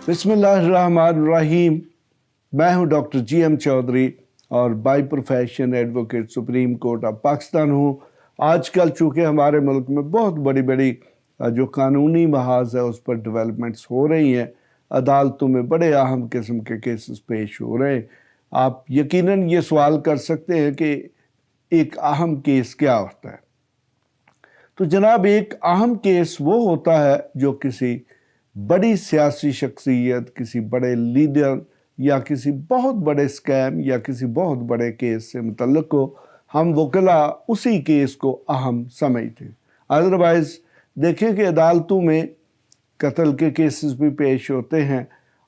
बिस्मिल्लाहिर्रहमानिर्रहीम। मैं हूं डॉक्टर GM चौधरी और by profession advocate supreme court of Pakistan हूं। आजकल चूँकि हमारे मुल्क में बहुत बड़ी बड़ी जो कानूनी महाज है उस पर डेवलपमेंट्स हो रही हैं, अदालतों में बड़े अहम किस्म के केसेस पेश हो रहे हैं। आप यकीनन ये सवाल कर सकते हैं कि एक अहम केस क्या होता है। तो जनाब, एक अहम केस वो होता है जो किसी बड़ी सियासी शख्सियत, किसी बड़े लीडर या किसी बहुत बड़े स्कैम या किसी बहुत बड़े केस से मुतल्लिक हो। हम वकला उसी केस को अहम समझते हैं। अदरवाइज़ देखें कि अदालतों में कत्ल के केसेस भी पेश होते हैं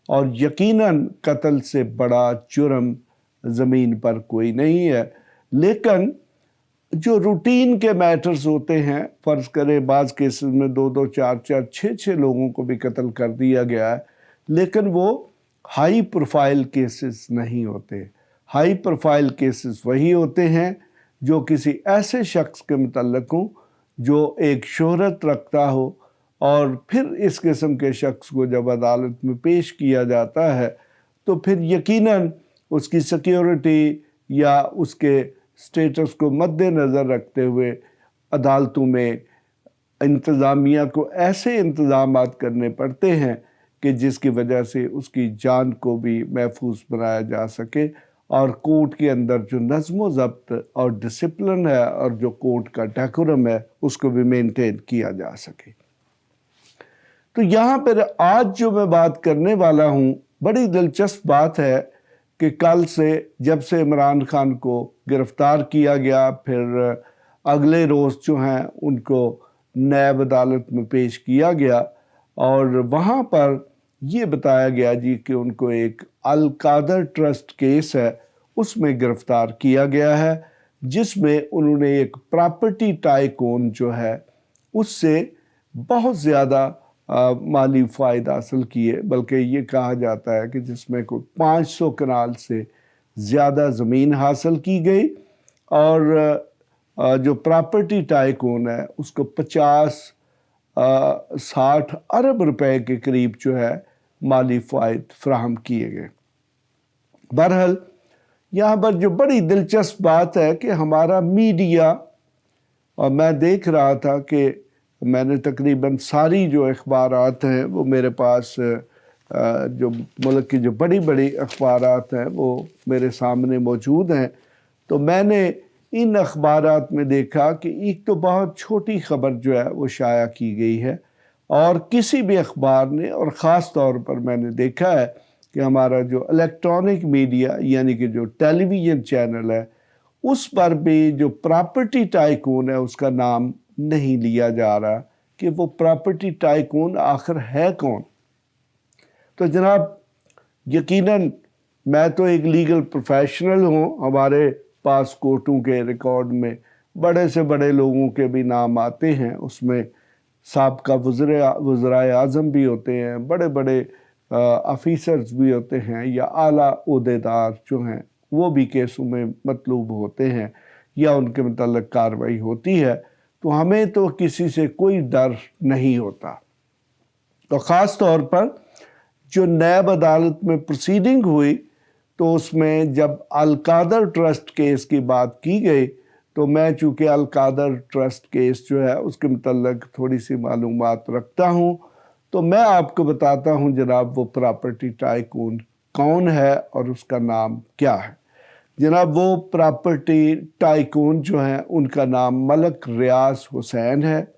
और यकीनन कत्ल से बड़ा जुर्म ज़मीन पर कोई नहीं है। लेकिन जो रूटीन के मैटर्स होते हैं, फ़र्ज़ करें बाज़ केसेस में 2-2, 4-4, 6-6 लोगों को भी कत्ल कर दिया गया है, लेकिन वो हाई प्रोफाइल केसेस नहीं होते। हाई प्रोफाइल केसेस वही होते हैं जो किसी ऐसे शख्स के मुतल्लिक हों जो एक शोहरत रखता हो, और फिर इस किस्म के शख्स को जब अदालत में पेश किया जाता है तो फिर यकीनन उसकी सिक्योरिटी या उसके स्टेटस को मद्देनज़र रखते हुए अदालतों में इंतज़ामिया को ऐसे इंतज़ामात करने पड़ते हैं कि जिसकी वजह से उसकी जान को भी महफूज बनाया जा सके और कोर्ट के अंदर जो नज़्म व ज़ब्त और डिसिप्लिन है और जो कोर्ट का डेकोरम है उसको भी मेंटेन किया जा सके। तो यहाँ पर आज जो मैं बात करने वाला हूँ, बड़ी दिलचस्प बात है कि कल से जब से इमरान खान को गिरफ़्तार किया गया, फिर अगले रोज़ जो हैं उनको नैब अदालत में पेश किया गया और वहाँ पर ये बताया गया जी कि उनको एक अल कादर ट्रस्ट केस है उसमें गिरफ़्तार किया गया है, जिसमें उन्होंने एक प्रॉपर्टी टाइकून जो है उससे बहुत ज़्यादा माली फ़ायदा हासिल किए। बल्कि ये कहा जाता है कि जिसमें कोई 500 कनाल से ज़्यादा ज़मीन हासिल की गई और जो प्रॉपर्टी टाइकून है उसको 50-60 अरब रुपए के करीब जो है माली फ़ायद फ्राहम किए गए। बहरहाल यहाँ पर जो बड़ी दिलचस्प बात है कि हमारा मीडिया, और मैं देख रहा था कि मैंने तकरीबन सारी जो अखबारात हैं वो मेरे पास जो मुल्क की जो बड़ी बड़ी अखबारात हैं वो मेरे सामने मौजूद हैं, तो मैंने इन अखबारात में देखा कि एक तो बहुत छोटी ख़बर जो है वो शाया की गई है और किसी भी अखबार ने, और ख़ास तौर पर मैंने देखा है कि हमारा जो इलेक्ट्रॉनिक मीडिया यानी कि जो टेलीविज़न चैनल है उस पर भी जो प्रॉपर्टी टाइकून है उसका नाम नहीं लिया जा रहा कि वो प्रॉपर्टी टाइकून आखिर है कौन। तो जनाब, यकीनन मैं तो एक लीगल प्रोफेशनल हूँ, हमारे पास कोर्टों के रिकॉर्ड में बड़े से बड़े लोगों के भी नाम आते हैं, उसमें साबका वज़राए आज़म भी होते हैं, बड़े बड़े ऑफिसर्स भी होते हैं या आला ओहदेदार जो हैं वो भी केसों में मतलूब होते हैं या उनके मुतल्लिक़ कार्रवाई होती है। तो हमें तो किसी से कोई डर नहीं होता। तो ख़ास तौर पर जो नैब अदालत में प्रोसीडिंग हुई तो उसमें जब अल कादर ट्रस्ट केस की बात की गई तो मैं चूँकि अल कादर ट्रस्ट केस जो है उसके मुतल्लिक़ थोड़ी सी मालूमात रखता हूँ, तो मैं आपको बताता हूँ जनाब वो प्रॉपर्टी टाइकून कौन है और उसका नाम क्या है। जनाब, वो प्रॉपर्टी टाइकून जो है उनका नाम मलक रियाज हुसैन है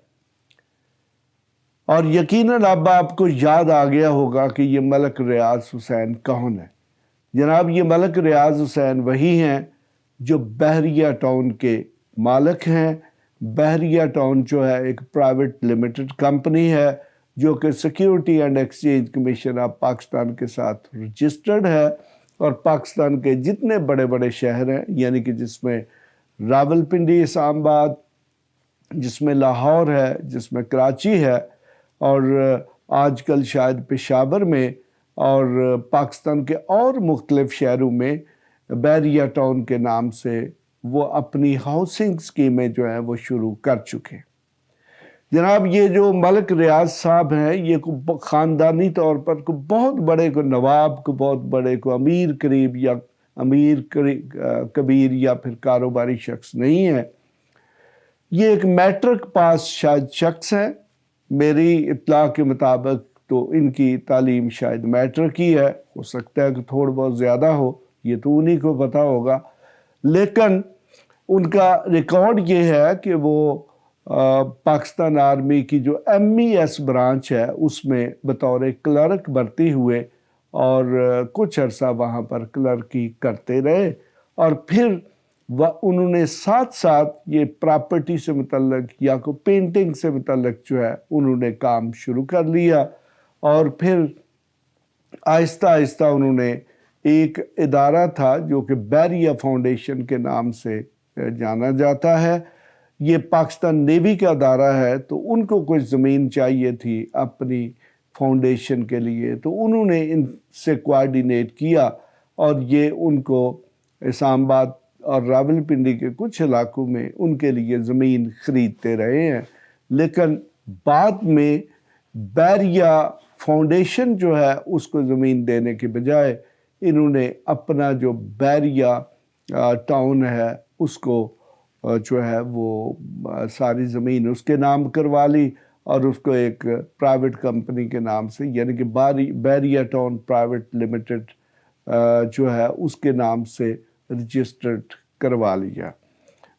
और यकीनन अब आपको याद आ गया होगा कि ये मलक रियाज हुसैन कौन है। जनाब, ये मलक रियाज हुसैन वही हैं जो बहरिया टाउन के मालिक हैं। बहरिया टाउन जो है एक प्राइवेट लिमिटेड कंपनी है जो कि security and exchange commission of Pakistan के साथ रजिस्टर्ड है और पाकिस्तान के जितने बड़े बड़े शहर हैं यानी कि जिसमें रावलपिंडी, इस्लामाबाद, जिसमें लाहौर है, जिसमें कराची है और आजकल शायद पेशावर में और पाकिस्तान के और मुख्तलिफ शहरों में बहरिया टाउन के नाम से वो अपनी हाउसिंग स्कीमें जो हैं वो शुरू कर चुके हैं। जनाब ये जो मलिक रियाज साहब हैं ये को ख़ानदानी तौर पर को बहुत बड़े को नवाब को बहुत बड़े को अमीर करीब या कबीर या फिर कारोबारी शख्स नहीं है। ये एक मैट्रिक पास शायद शख्स है, मेरी इत्तला के मुताबिक तो इनकी तालीम शायद मैट्रिक ही है, हो सकता है कि थोड़ा बहुत ज़्यादा हो, ये तो उन्हीं को पता होगा। लेकिन उनका रिकॉर्ड ये है कि वो पाकिस्तान आर्मी की जो MES ब्रांच है उसमें बतौर क्लर्क भर्ती हुए और कुछ अरसा वहाँ पर क्लर्की करते रहे और फिर उन्होंने साथ साथ ये प्रॉपर्टी से मुतल्लक या को पेंटिंग से मुतल्लक जो है उन्होंने काम शुरू कर लिया और फिर आहिस्ता आहिस्ता उन्होंने एक इदारा था जो कि बैरिया फाउंडेशन के नाम से जाना जाता है, ये पाकिस्तान नेवी का इदारा है, तो उनको कुछ ज़मीन चाहिए थी अपनी फाउंडेशन के लिए, तो उन्होंने इनसे कोऑर्डिनेट किया और ये उनको इस्लामाबाद और रावलपिंडी के कुछ इलाकों में उनके लिए ज़मीन ख़रीदते रहे हैं। लेकिन बाद में बैरिया फाउंडेशन जो है उसको ज़मीन देने के बजाय इन्होंने अपना जो बैरिया टाउन है उसको जो है वो सारी ज़मीन उसके नाम करवा ली और उसको एक प्राइवेट कंपनी के नाम से यानी कि बैरिया टाउन प्राइवेट लिमिटेड जो है उसके नाम से रजिस्टर्ड करवा लिया।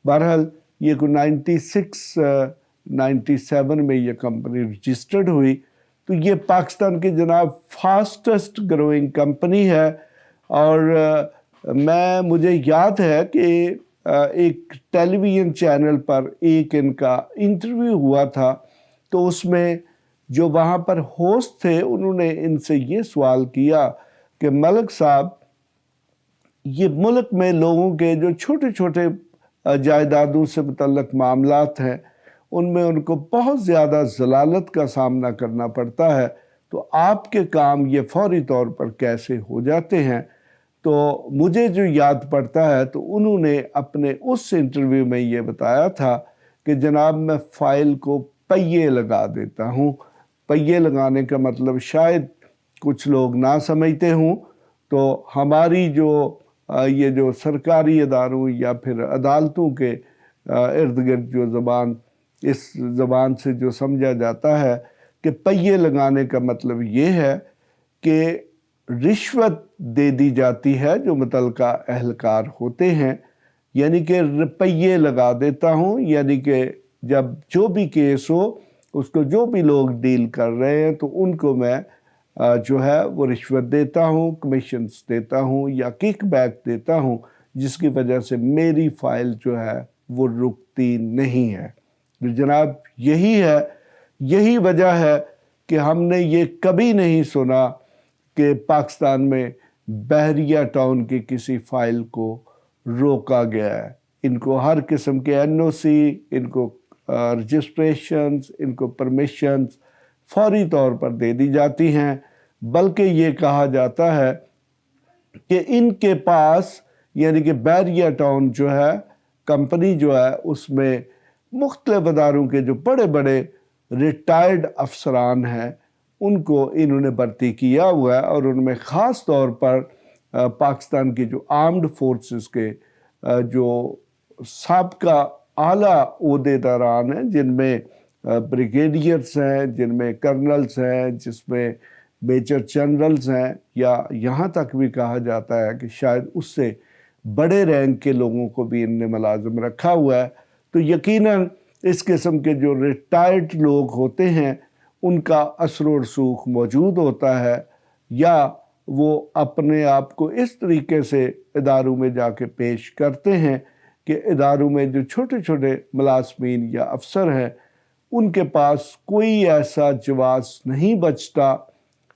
बहरहाल ये को 96-97 में ये कंपनी रजिस्टर्ड हुई, तो ये पाकिस्तान की जनाब फास्टेस्ट ग्रोइंग कंपनी है। और मुझे याद है कि एक टेलीविज़न चैनल पर एक इनका इंटरव्यू हुआ था, तो उसमें जो वहाँ पर होस्ट थे उन्होंने इनसे ये सवाल किया कि मलिक साहब, ये मुल्क में लोगों के जो छोटे छोटे जायदादों से मुतल्लक मामलात हैं उनमें उनको बहुत ज़्यादा ज़लालत का सामना करना पड़ता है, तो आपके काम ये फौरी तौर पर कैसे हो जाते हैं? तो मुझे जो याद पड़ता है तो उन्होंने अपने उस इंटरव्यू में ये बताया था कि जनाब मैं फ़ाइल को पहिए लगा देता हूँ। पहिए लगाने का मतलब शायद कुछ लोग ना समझते हों, तो हमारी जो ये जो सरकारी इदारों या फिर अदालतों के इर्द गिर्द जो ज़बान, इस ज़बान से जो समझा जाता है कि पहिए लगाने का मतलब ये है कि रिश्वत दे दी जाती है जो मुतल्लिका अहलकार होते हैं, यानी कि रुपये लगा देता हूँ, यानी कि जब जो भी केस हो उसको जो भी लोग डील कर रहे हैं तो उनको मैं जो है वो रिश्वत देता हूँ, कमीशंस देता हूँ या किक बैक देता हूँ, जिसकी वजह से मेरी फ़ाइल जो है वो रुकती नहीं है। तो जनाब यही वजह है कि हमने ये कभी नहीं सुना कि पाकिस्तान में बहरिया टाउन की किसी फ़ाइल को रोका गया है। इनको हर किस्म के NOC, इनको रजिस्ट्रेशंस, इनको परमिशंस फौरी तौर पर दे दी जाती हैं, बल्कि ये कहा जाता है कि इनके पास यानी कि बहरिया टाउन जो है कंपनी जो है उसमें मुख्तलिफ अदारों के जो बड़े बड़े रिटायर्ड अफसरान हैं उनको इन्होंने भर्ती किया हुआ है और उनमें ख़ास तौर पर पाकिस्तान की जो आर्म्ड फोर्सेस के जो साबका आला ओहदेदारान हैं, जिनमें ब्रिगेडियर्स हैं, जिनमें कर्नल्स हैं, जिसमें मेजर जनरल्स हैं, या यहाँ तक भी कहा जाता है कि शायद उससे बड़े रैंक के लोगों को भी इनने मुलाजिम रखा हुआ है। तो यकीनन इस किस्म के जो रिटायर्ड लोग होते हैं उनका असर व रसूख मौजूद होता है, या वो अपने आप को इस तरीके से इदारों में जाके पेश करते हैं कि इदारों में जो छोटे छोटे मुलाजमीन या अफसर हैं उनके पास कोई ऐसा जवाज़ नहीं बचता,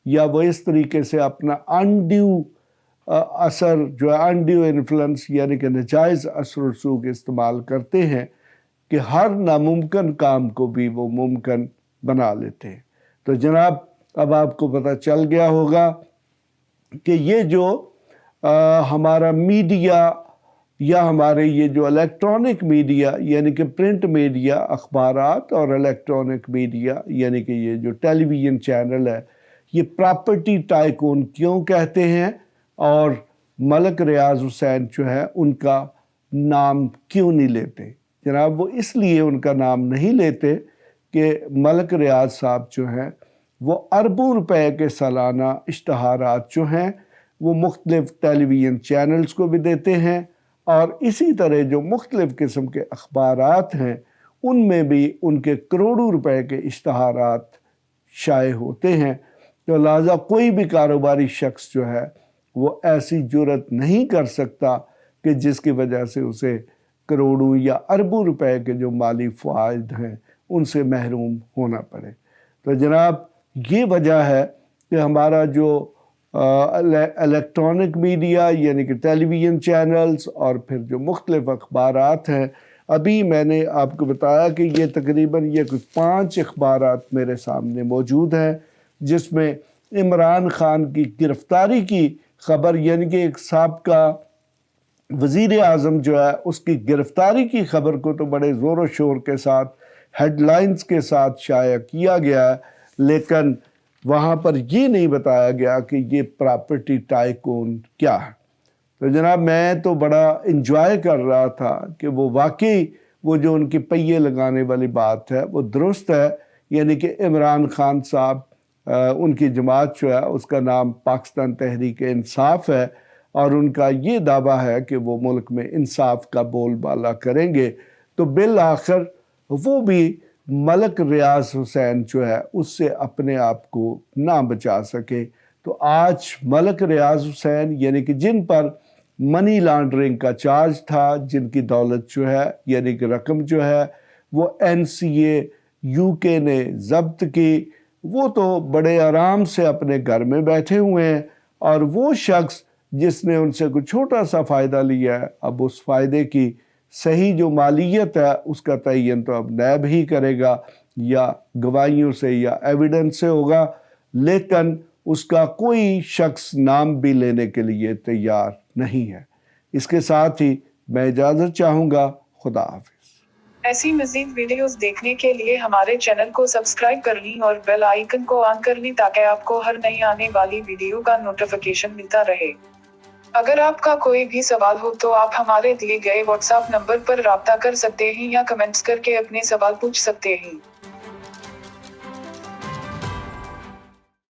या वो इस तरीके से अपना अनड्यू असर जो है अनड्यू इन्फ्लुएंस यानी कि नाजायज़ असर व रसूख इस्तेमाल करते हैं कि हर नामुमकिन काम को भी वो मुमकिन बना लेते हैं। तो जनाब अब आपको पता चल गया होगा कि ये जो हमारा मीडिया یا ہمارے یہ جو الیکٹرانک میڈیا یعنی کہ پرنٹ میڈیا اخبارات اور الیکٹرانک میڈیا یعنی کہ یہ جو ٹیلی ویژن چینل ہے یہ پراپرٹی ٹائکون کیوں کہتے ہیں، اور ملک ریاض حسین جو ہے ان کا نام کیوں نہیں لیتے؟ جناب وہ اس لیے ان کا نام نہیں لیتے کہ ملک ریاض صاحب جو ہیں وہ اربوں روپے کے سالانہ اشتہارات جو ہیں وہ مختلف ٹیلی ویژن چینلز کو بھی دیتے ہیں، اور اسی طرح جو مختلف قسم کے اخبارات ہیں ان میں بھی ان کے کروڑوں روپے کے اشتہارات شائع ہوتے ہیں۔ تو لہٰذا کوئی بھی کاروباری شخص جو ہے وہ ایسی جرت نہیں کر سکتا کہ جس کی وجہ سے اسے کروڑوں یا اربوں روپے کے جو مالی فوائد ہیں ان سے محروم ہونا پڑے۔ تو جناب یہ وجہ ہے کہ ہمارا جو الیکٹرانک میڈیا یعنی کہ ٹیلی ویژن چینلز اور پھر جو مختلف اخبارات ہیں، ابھی میں نے آپ کو بتایا کہ یہ تقریباً یہ کچھ 5 اخبارات میرے سامنے موجود ہیں جس میں عمران خان کی گرفتاری کی خبر یعنی کہ ایک سابقہ وزیر اعظم جو ہے اس کی گرفتاری کی خبر کو تو بڑے زور و شور کے ساتھ ہیڈ لائنز کے ساتھ شائع کیا گیا ہے، لیکن وہاں پر یہ نہیں بتایا گیا کہ یہ پراپرٹی ٹائکون کیا ہے۔ تو جناب میں تو بڑا انجوائے کر رہا تھا کہ وہ واقعی وہ جو ان کی پہیے لگانے والی بات ہے وہ درست ہے، یعنی کہ عمران خان صاحب ان کی جماعت جو ہے اس کا نام پاکستان تحریک انصاف ہے، اور ان کا یہ دعویٰ ہے کہ وہ ملک میں انصاف کا بول بالا کریں گے، تو بالآخر وہ بھی ملک ریاض حسین جو ہے اس سے اپنے آپ کو نہ بچا سکے۔ تو آج ملک ریاض حسین یعنی کہ جن پر منی لانڈرنگ کا چارج تھا، جن کی دولت جو ہے یعنی کہ رقم جو ہے وہ NCA UK نے ضبط کی، وہ تو بڑے آرام سے اپنے گھر میں بیٹھے ہوئے ہیں، اور وہ شخص جس نے ان سے کوئی چھوٹا سا فائدہ لیا ہے اب اس فائدے کی صحیح جو مالیت ہے اس کا تعین تو اب نیب ہی کرے گا، یا گواہیوں سے یا ایویڈنس سے ہوگا، لیکن اس کا کوئی شخص نام بھی لینے کے لیے تیار نہیں ہے۔ اس کے ساتھ ہی میں اجازت چاہوں گا، خدا حافظ۔ ایسی مزید ویڈیوز دیکھنے کے لیے ہمارے چینل کو سبسکرائب کر لیں اور بیل آئیکن کو آن کر لیں تاکہ آپ کو ہر نئی آنے والی ویڈیو کا نوٹیفیکیشن ملتا رہے۔ اگر آپ کا کوئی بھی سوال ہو تو آپ ہمارے دیے گئے واٹس ایپ نمبر پر رابطہ کر سکتے ہیں یا کمنٹس کر کے اپنے سوال پوچھ سکتے ہیں۔